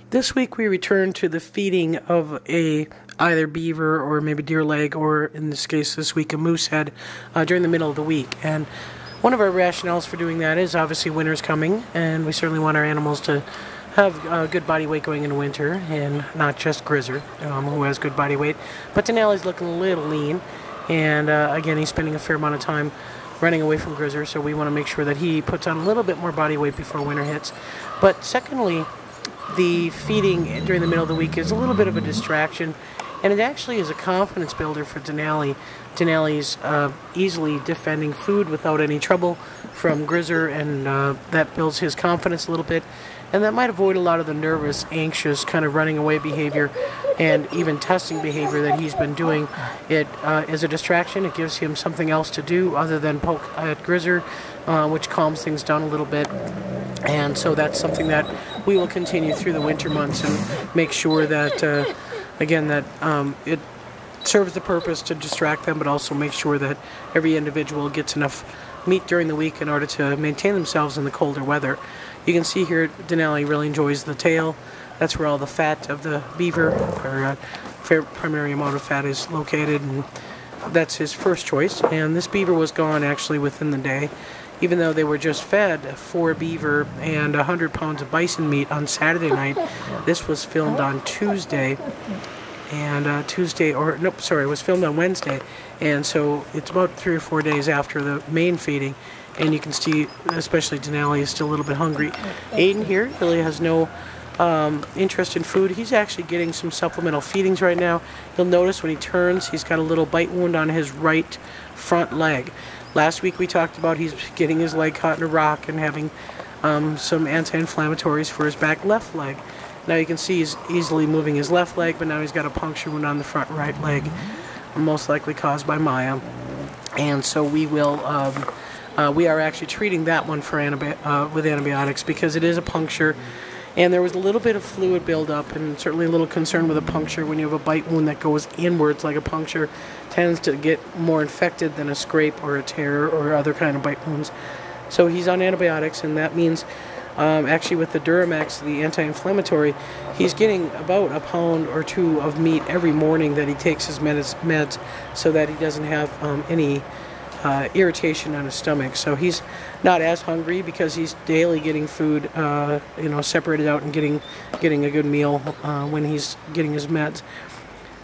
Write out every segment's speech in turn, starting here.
This week we return to the feeding of either beaver or maybe deer leg, or in this case this week a moose head, during the middle of the week. And one of our rationales for doing that is obviously winter's coming, and we certainly want our animals to have a good body weight going into winter, and not just Grizzer, who has good body weight. But Denali's looking a little lean, and again, he's spending a fair amount of time running away from Grizzer, so we want to make sure that he puts on a little bit more body weight before winter hits. But secondly, the feeding during the middle of the week is a little bit of a distraction, and it actually is a confidence builder for Denali. Denali's easily defending food without any trouble from Grizzer, and that builds his confidence a little bit, and that might avoid a lot of the nervous, anxious, kind of running away behavior and even testing behavior that he's been doing. It is a distraction. It gives him something else to do other than poke at Grizzer, which calms things down a little bit. And so that's something that we will continue through the winter months and make sure that, again, that it serves the purpose to distract them, but also make sure that every individual gets enough meat during the week in order to maintain themselves in the colder weather. You can see here Denali really enjoys the tail. That's where all the fat of the beaver, or primary amount of fat, is located, and that's his first choice. And this beaver was gone actually within the day, even though they were just fed 4 beaver and 100 pounds of bison meat on Saturday night. This was filmed on Tuesday, and it was filmed on Wednesday, and so it's about 3 or 4 days after the main feeding, and you can see especially Denali is still a little bit hungry. Aiden here really has no interest in food. He's actually getting some supplemental feedings right now. You'll notice when he turns, he's got a little bite wound on his right front leg. Last week we talked about he's getting his leg caught in a rock and having some anti-inflammatories for his back left leg. Now you can see he's easily moving his left leg, but now he's got a puncture wound on the front right leg, most likely caused by Maya. And so we are actually treating that one for with antibiotics, because it is a puncture, and there was a little bit of fluid buildup, and certainly a little concern with a puncture. When you have a bite wound that goes inwards like a puncture, tends to get more infected than a scrape or a tear or other kind of bite wounds. So he's on antibiotics, and that means actually with the Duramax, the anti-inflammatory, he's getting about 1 pound or 2 of meat every morning that he takes his meds, so that he doesn't have any irritation on his stomach. So he's not as hungry because he's daily getting food, separated out and getting a good meal when he's getting his meds.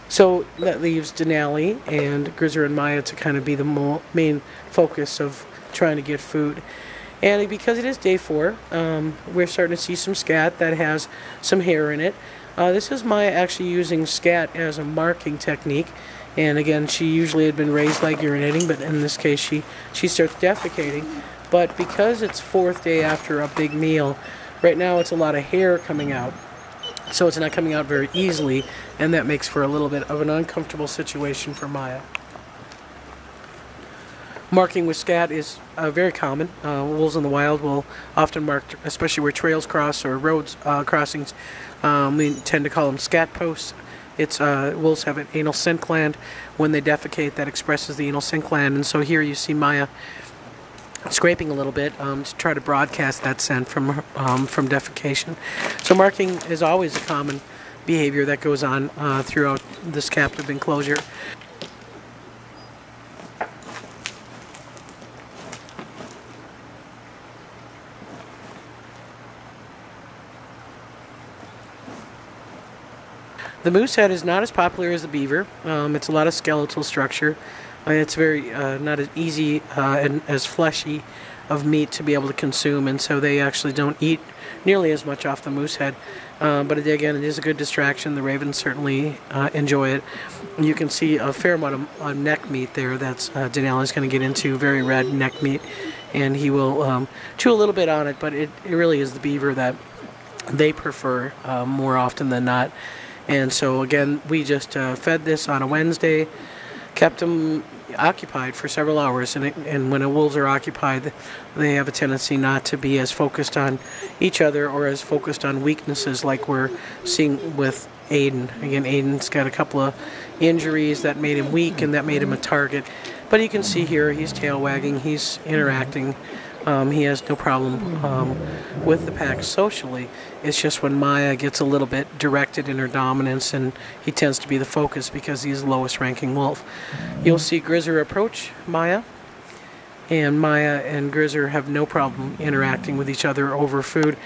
So that leaves Denali and Grizzer and Maya to kind of be the main focus of trying to get food. And because it is day 4, we're starting to see some scat that has some hair in it. This is Maya actually using scat as a marking technique. And again, she usually had been raised like urinating, but in this case she starts defecating. But because it's 4th day after a big meal, right now it's a lot of hair coming out. So it's not coming out very easily, and that makes for a little bit of an uncomfortable situation for Maya. Marking with scat is very common. Wolves in the wild will often mark, especially where trails cross or roads crossings. We tend to call them scat posts. Wolves have an anal scent gland. When they defecate, that expresses the anal scent gland, and so here you see Maya scraping a little bit to try to broadcast that scent from defecation. So marking is always a common behavior that goes on throughout this captive enclosure. The moose head is not as popular as the beaver. It's a lot of skeletal structure. It's very not as easy and as fleshy of meat to be able to consume, and so they actually don't eat nearly as much off the moose head. But again, it is a good distraction. The ravens certainly enjoy it. You can see a fair amount of neck meat there. That's Denali's going to get into, very red neck meat, and he will chew a little bit on it, but it really is the beaver that they prefer more often than not. And so again, we just fed this on a Wednesday, kept them occupied for several hours, and when the wolves are occupied, they have a tendency not to be as focused on each other or as focused on weaknesses like we're seeing with Aiden. Again, Aiden's got a couple of injuries that made him weak and that made him a target. But you can see here he's tail wagging, he's interacting He has no problem with the pack socially. It's just when Maya gets a little bit directed in her dominance, and he tends to be the focus because he's the lowest ranking wolf. You'll see Grizzer approach Maya, and Maya and Grizzer have no problem interacting with each other over food.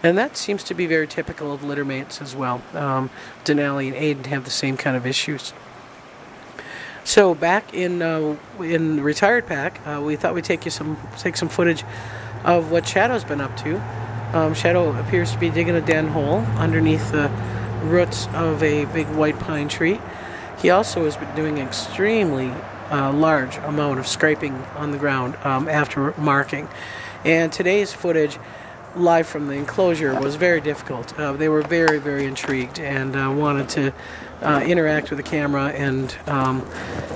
And that seems to be very typical of litter mates as well. Denali and Aiden have the same kind of issues. So back in the retired pack, we thought we'd take some footage of what Shadow's been up to. Shadow appears to be digging a den hole underneath the roots of a big white pine tree. He also has been doing an extremely large amount of scraping on the ground after marking. And today's footage live from the enclosure was very difficult. They were very, very intrigued and wanted to interact with the camera and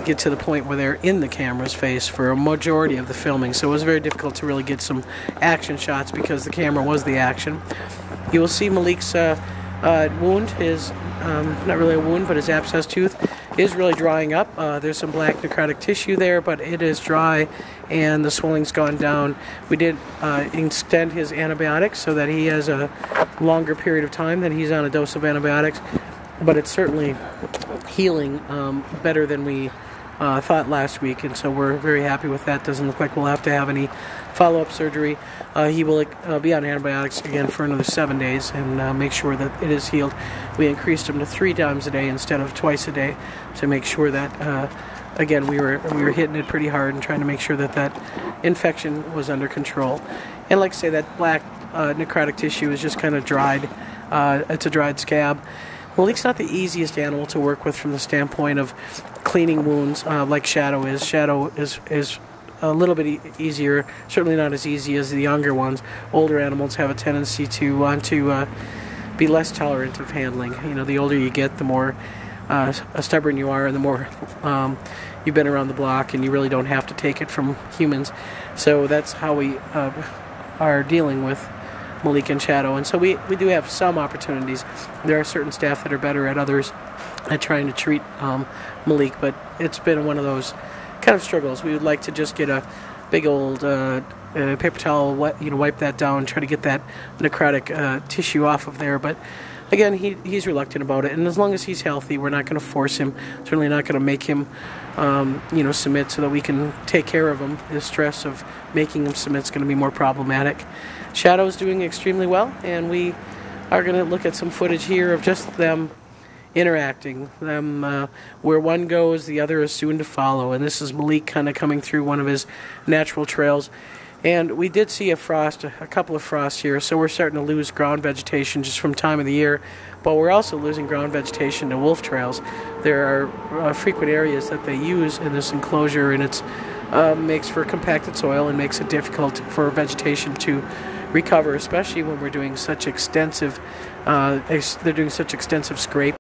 get to the point where they're in the camera's face for a majority of the filming. So it was very difficult to really get some action shots because the camera was the action. You will see Malik's wound, his not really a wound, but his abscess tooth is really drying up. There's some black necrotic tissue there, but it is dry and the swelling's gone down. We did extend his antibiotics so that he has a longer period of time that he's on a dose of antibiotics, but it's certainly healing better than we thought last week, and so we're very happy with that. Doesn't look like we'll have to have any follow-up surgery. He will be on antibiotics again for another 7 days and make sure that it is healed. We increased him to 3 times a day instead of twice a day to make sure that again we were hitting it pretty hard and trying to make sure that that infection was under control. And like I say, that black necrotic tissue is just kind of dried. It's a dried scab. Malik's not the easiest animal to work with from the standpoint of cleaning wounds like Shadow is. Shadow is a little bit easier, certainly not as easy as the younger ones. Older animals have a tendency to want to be less tolerant of handling. You know, the older you get, the more stubborn you are, and the more you've been around the block, and you really don't have to take it from humans. So that's how we are dealing with Malik and Shadow, and so we do have some opportunities. There are certain staff that are better at others at trying to treat Malik, but it's been one of those kind of struggles. We would like to just get a big old paper towel, wipe that down, try to get that necrotic tissue off of there, but again, he's reluctant about it, and as long as he's healthy, we're not going to force him. Certainly not going to make him submit so that we can take care of him. The stress of making him submit is going to be more problematic. Shadow's doing extremely well, and we are going to look at some footage here of just them interacting. Where one goes, the other is soon to follow, and this is Malik kind of coming through one of his natural trails. And we did see a couple of frosts here, so we're starting to lose ground vegetation just from time of the year, but we're also losing ground vegetation to wolf trails. There are frequent areas that they use in this enclosure, and it makes for compacted soil and makes it difficult for vegetation to recover, especially when we're doing such extensive, they're doing such extensive scrape.